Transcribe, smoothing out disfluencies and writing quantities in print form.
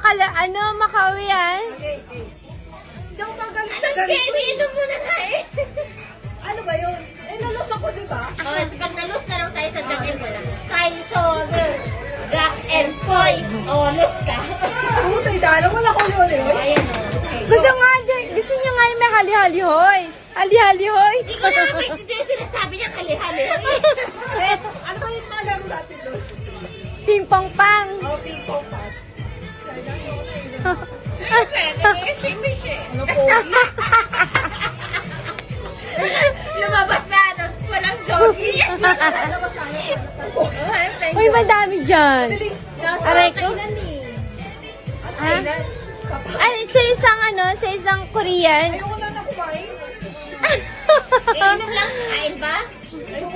Makawi yan? Okay. Hindi ako magaling sa Anong ganito. game? Inom mo na nga eh. Ano ba yun? Nalos ako, di ba? Oh, pag nalus na lang sa'yo sa dagin mo na. Kyle Shoulder. Rock and Poy. Oh, lus ka. Putay, dala. Wala ko yun eh. Oh, ayan oh. Okay. Gusto niya nga yung may hali-hali-hoy. Hali-hali-hoy. Hindi ko na maintindihan yung sinasabi niya kali-hali. Ano ba yung mga laro natin doon? Ping-pong-pang. Oh, ping-pong pa. Ano po? Lumabas na, no? Walang jogging. Uy, madami dyan. Aray ko. Ha? Ay, sa isang Korean. Ayoko na kumain. Inom lang, kain ba? Ayoko